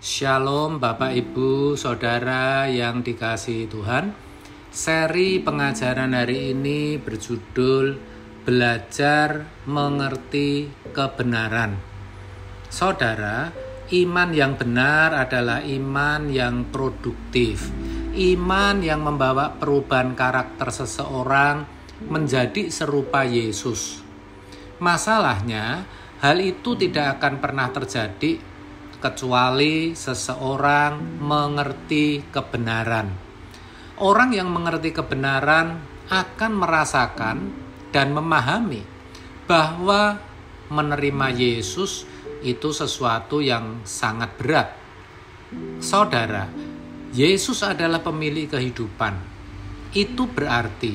Shalom Bapak Ibu Saudara yang dikasihi Tuhan. Seri pengajaran hari ini berjudul Belajar Mengerti Kebenaran. Saudara, iman yang benar adalah iman yang produktif. Iman yang membawa perubahan karakter seseorang menjadi serupa Yesus. Masalahnya, hal itu tidak akan pernah terjadi kecuali seseorang mengerti kebenaran. Orang yang mengerti kebenaran akan merasakan dan memahami bahwa menerima Yesus itu sesuatu yang sangat berat. Saudara, Yesus adalah pemilik kehidupan. Itu berarti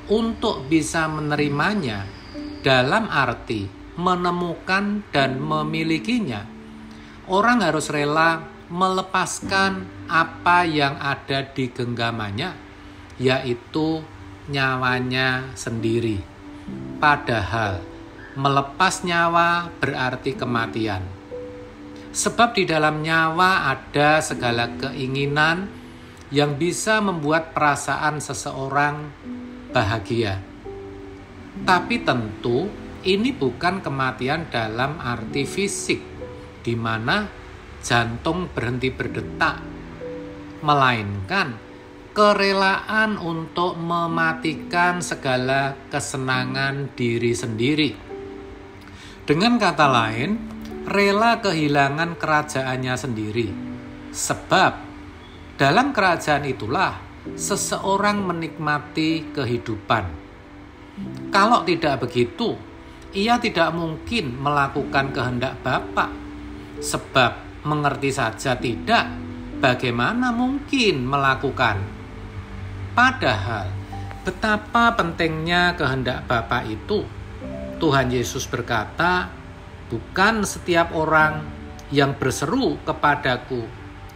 untuk bisa menerimanya dalam arti menemukan dan memilikinya, orang harus rela melepaskan apa yang ada di genggamannya, yaitu nyawanya sendiri. Padahal melepas nyawa berarti kematian. Sebab di dalam nyawa ada segala keinginan yang bisa membuat perasaan seseorang bahagia. Tapi tentu ini bukan kematian dalam arti fisik, di mana jantung berhenti berdetak, melainkan kerelaan untuk mematikan segala kesenangan diri sendiri. Dengan kata lain, rela kehilangan kerajaannya sendiri. Sebab dalam kerajaan itulah seseorang menikmati kehidupan. Kalau tidak begitu, ia tidak mungkin melakukan kehendak Bapa. Sebab mengerti saja tidak, bagaimana mungkin melakukan? Padahal betapa pentingnya kehendak Bapa itu. Tuhan Yesus berkata, bukan setiap orang yang berseru kepadaku,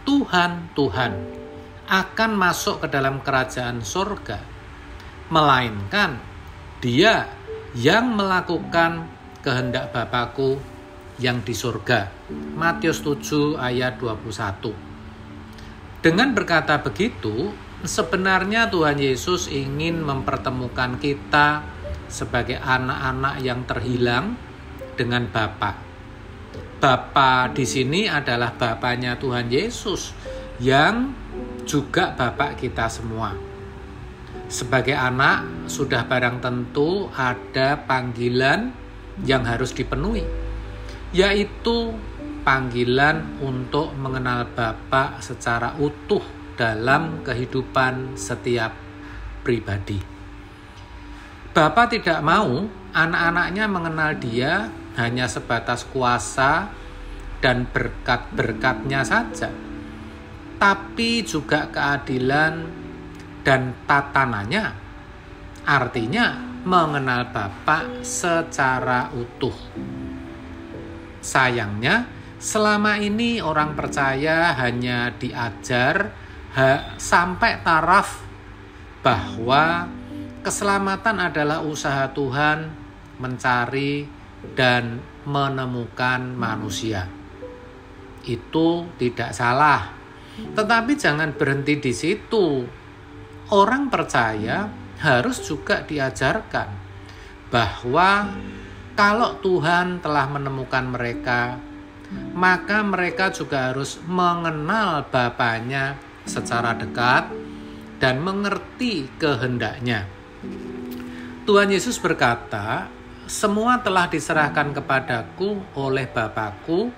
Tuhan, Tuhan, akan masuk ke dalam kerajaan surga, melainkan dia yang melakukan kehendak Bapa-Ku yang di surga. Matius 7 ayat 21. Dengan berkata begitu, sebenarnya Tuhan Yesus ingin mempertemukan kita sebagai anak-anak yang terhilang dengan Bapa. Bapa di sini adalah Bapanya Tuhan Yesus yang juga Bapa kita semua. Sebagai anak, sudah barang tentu ada panggilan yang harus dipenuhi, yaitu panggilan untuk mengenal Bapa secara utuh dalam kehidupan setiap pribadi. Bapa tidak mau anak-anaknya mengenal Dia hanya sebatas kuasa dan berkat-berkatnya saja, tapi juga keadilan dan tatanannya, artinya mengenal Bapa secara utuh. Sayangnya, selama ini orang percaya hanya diajar sampai taraf bahwa keselamatan adalah usaha Tuhan mencari dan menemukan manusia. Itu tidak salah, tetapi jangan berhenti di situ. Orang percaya harus juga diajarkan bahwa kalau Tuhan telah menemukan mereka, maka mereka juga harus mengenal Bapanya secara dekat dan mengerti kehendaknya. Tuhan Yesus berkata, semua telah diserahkan kepadaku oleh Bapa-Ku,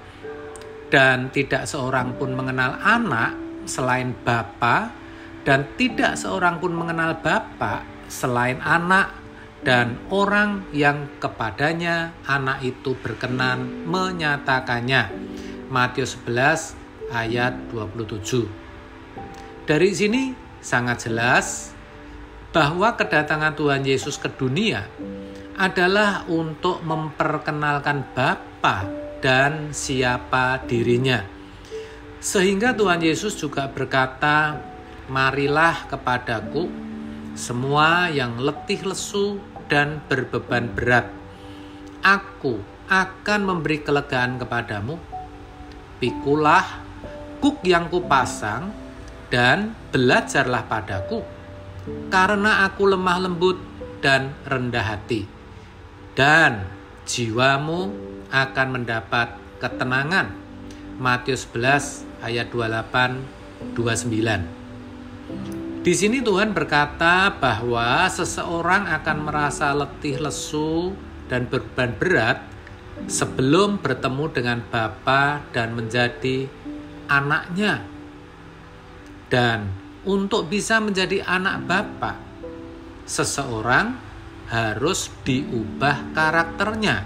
dan tidak seorang pun mengenal anak selain Bapa, dan tidak seorang pun mengenal Bapa selain anak dan orang yang kepadanya anak itu berkenan menyatakannya. Matius 11 ayat 27. Dari sini sangat jelas bahwa kedatangan Tuhan Yesus ke dunia adalah untuk memperkenalkan Bapa dan siapa dirinya. Sehingga Tuhan Yesus juga berkata, marilah kepadaku semua yang letih lesu dan berbeban berat. Aku akan memberi kelegaan kepadamu. Pikulah tekuk yang kupasang dan belajarlah padaku, karena aku lemah lembut dan rendah hati, dan jiwamu akan mendapat ketenangan. Matius 11 ayat 28-29. Di sini Tuhan berkata bahwa seseorang akan merasa letih lesu dan beban berat sebelum bertemu dengan Bapa dan menjadi anaknya. Dan untuk bisa menjadi anak Bapa, seseorang harus diubah karakternya.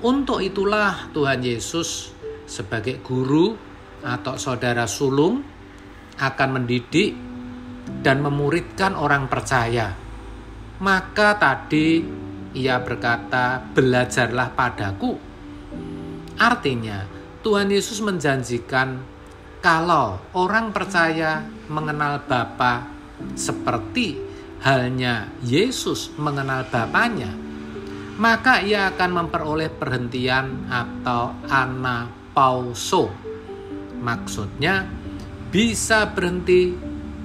Untuk itulah Tuhan Yesus sebagai guru atau saudara sulung akan mendidik dan memuridkan orang percaya. Maka tadi ia berkata, belajarlah padaku. Artinya, Tuhan Yesus menjanjikan kalau orang percaya mengenal Bapa seperti halnya Yesus mengenal Bapanya, maka ia akan memperoleh perhentian atau anapauso. Maksudnya, bisa berhenti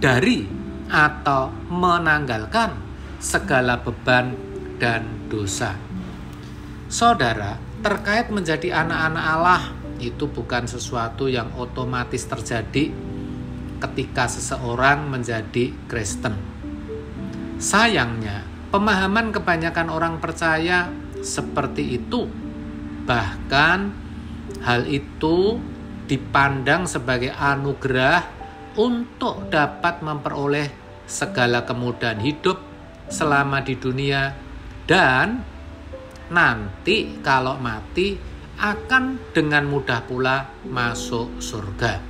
dari atau menanggalkan segala beban dan dosa. Saudara, terkait menjadi anak-anak Allah itu bukan sesuatu yang otomatis terjadi ketika seseorang menjadi Kristen. Sayangnya, pemahaman kebanyakan orang percaya seperti itu. Bahkan hal itu dipandang sebagai anugerah untuk dapat memperoleh segala kemudahan hidup selama di dunia, dan nanti kalau mati akan dengan mudah pula masuk surga.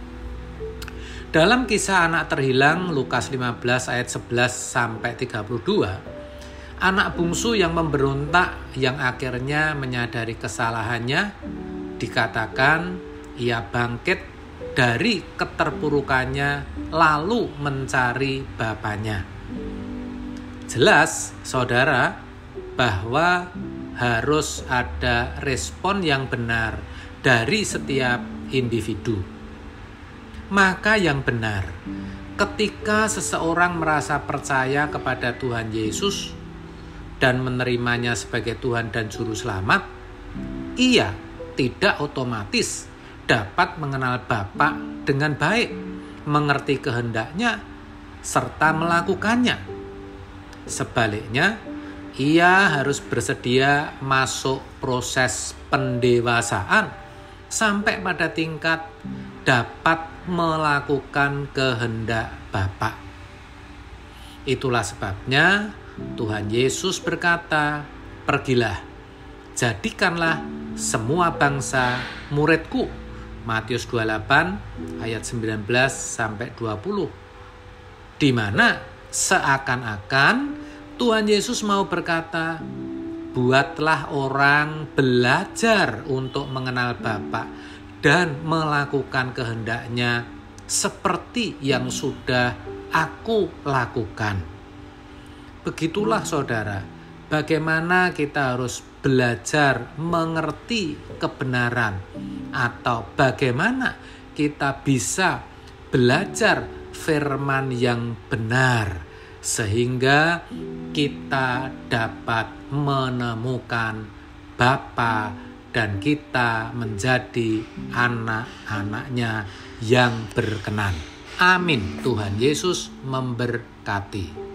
Dalam kisah anak terhilang Lukas 15 ayat 11-32, anak bungsu yang memberontak yang akhirnya menyadari kesalahannya, dikatakan ia bangkit dari keterpurukannya lalu mencari bapaknya. Jelas, saudara, bahwa harus ada respon yang benar dari setiap individu. Maka yang benar, ketika seseorang merasa percaya kepada Tuhan Yesus dan menerimanya sebagai Tuhan dan Juru Selamat, ia tidak otomatis dapat mengenal Bapa dengan baik, mengerti kehendaknya, serta melakukannya. Sebaliknya, ia harus bersedia masuk proses pendewasaan sampai pada tingkat dapat melakukan kehendak Bapa. Itulah sebabnya Tuhan Yesus berkata, "Pergilah, jadikanlah semua bangsa muridku." Matius 28 ayat 19-20, di mana seakan-akan Tuhan Yesus mau berkata, buatlah orang belajar untuk mengenal Bapa dan melakukan kehendaknya seperti yang sudah aku lakukan. Begitulah saudara, bagaimana kita harus belajar mengerti kebenaran, atau bagaimana kita bisa belajar firman yang benar sehingga kita dapat menemukan Bapa dan kita menjadi anak-anaknya yang berkenan. Amin. Tuhan Yesus memberkati.